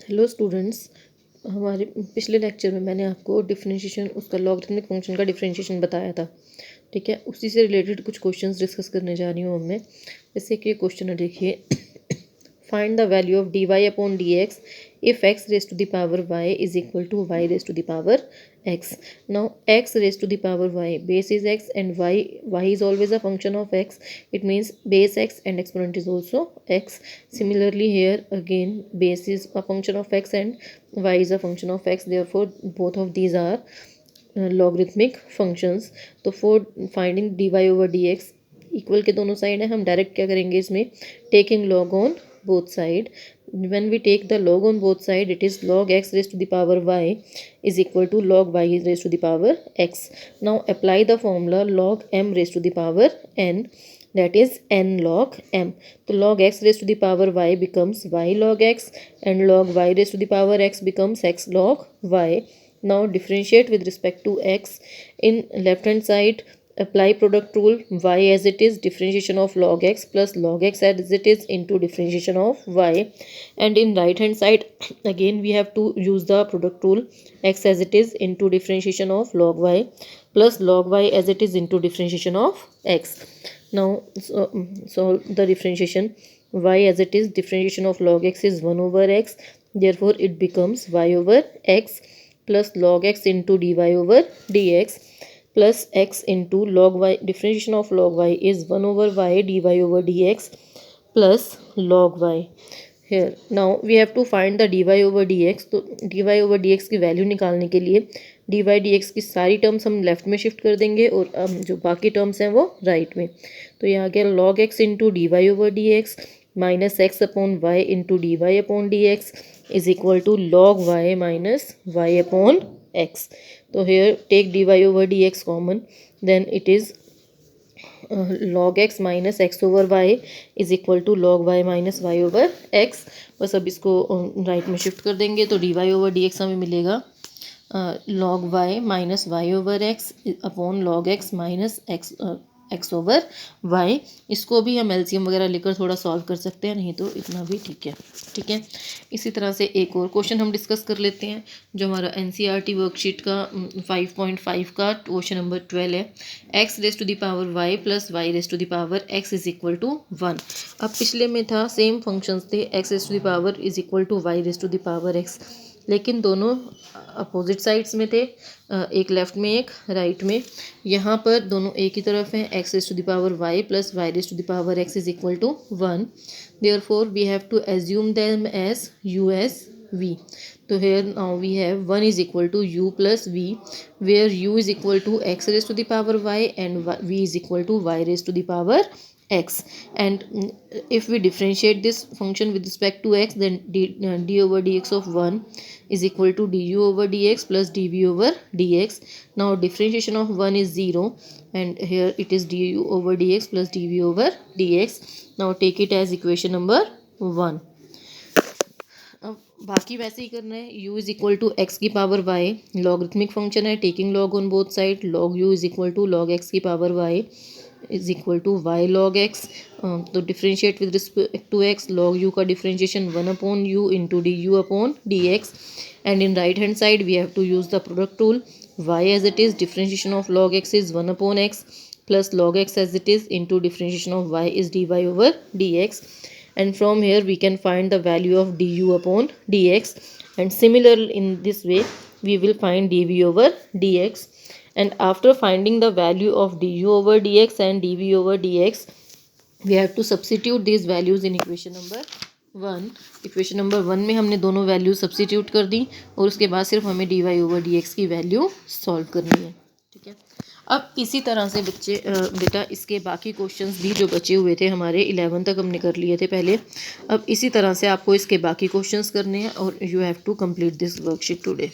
Hello students, हमारे पिछले lecture में मैंने आपको डिफरेंशिएशन उसका लॉगरिथमिक फंक्शन का डिफरेंशिएशन बताया था। ठीक है, उसी से रिलेटेड कुछ क्वेश्चंस डिस्कस करने जा रही हूँ अब मैं। जैसे कि क्वेश्चन है, देखिए, find the value of dy upon dx if x raised to the power y is equal to y raised to the power x. Now x raised to the power y, base is x and y is always a function of x. It means base x and exponent is also x. Similarly here again base is a function of x and y is a function of x. Therefore both of these are logarithmic functions. तो for finding dy over dx equal के दोनों side है, हम direct क्या करेंगे इसमें, taking log on both side. When we take the log on both side, it is log x raised to the power y is equal to log y raised to the power x. Now apply the formula log m raised to the power n, that is n log m. So log x raised to the power y becomes y log x and log y raised to the power x becomes x log y. Now differentiate with respect to x. In left hand side, apply product rule, y as it is differentiation of log x plus log x as it is into differentiation of y. And in right hand side again we have to use the product rule, x as it is into differentiation of log y plus log y as it is into differentiation of x. Now solve the differentiation. Y as it is differentiation of log x is 1 over x, therefore it becomes y over x plus log x into dy over dx plus x into log y, differentiation of log y is 1 over y dy over dx plus log y. Here now we have to find the dy over dx. तो dy over dx की value निकालने के लिए dy dx की सारी terms हम left में shift कर देंगे और जो बाकी टर्म्स हैं वो राइट में. तो यहाँ गया log x into d y over d x minus x upon y into d y upon d x is equal to log y minus y upon x. तो here take dy over dx common, then it is log x minus x over y is equal to log y minus y over x. बस अब इसको right में shift कर देंगे तो dy over dx हमें मिलेगा log y minus y over x upon log x minus x over y. इसको भी हम एलसीएम वगैरह लेकर थोड़ा सॉल्व कर सकते हैं, नहीं तो इतना भी ठीक है. ठीक है, इसी तरह से एक और क्वेश्चन हम डिस्कस कर लेते हैं जो हमारा एनसीईआरटी वर्कशीट का 5.5 का क्वेश्चन नंबर 12 है. x raise to the power y plus y raise to the power x is equal to 1. अब पिछले में था सेम फंक्शंस थे, x raise to the power is equal to y raise to the power x, लेकिन दोनों opposite sides में थे, एक लेफ्ट में एक राइट में. यहाँ पर दोनों एक ही तरफ हैं, x raise to the power y plus y raise to the power x is equal to 1. Therefore we have to assume them as u as v. So here now we have 1 is equal to u plus v, where u is equal to x raised to the power y and v is equal to y raised to the power x. And if we differentiate this function with respect to x, then d over dx of 1 is equal to du over dx plus dv over dx. Now differentiation of 1 is 0 and here it is du over dx plus dv over dx. Now take it as equation number 1. अब बाकी वैसे ही करना है. u is equal to x की power y, logarithmic function है, taking log on both side, log u is equal to log x की power y is equal to y log x. तो differentiate with respect to x, log u का differentiation 1 upon u into d u upon d x. And in right hand side we have to use the product rule, y as it is differentiation of log x is 1 upon x plus log x as it is into differentiation of y is dy over dx. And from here we can find the value of du upon dx, and similar in this way we will find dv over dx. And after finding the value of du over dx and dv over dx, we have to substitute these values in equation number 1. Equation number 1 में हमने दोनों value substitute कर दी और उसके बाद सिर्फ हमें dy over dx की वैल्यू सॉल्व करनी है. ठीक है, अब इसी तरह से बेटा इसके बाकी क्वेश्चंस भी जो बचे हुए थे हमारे 11 तक हमने कर लिए थे पहले. अब इसी तरह से आपको इसके बाकी क्वेश्चंस करने हैं और you have to complete this worksheet today.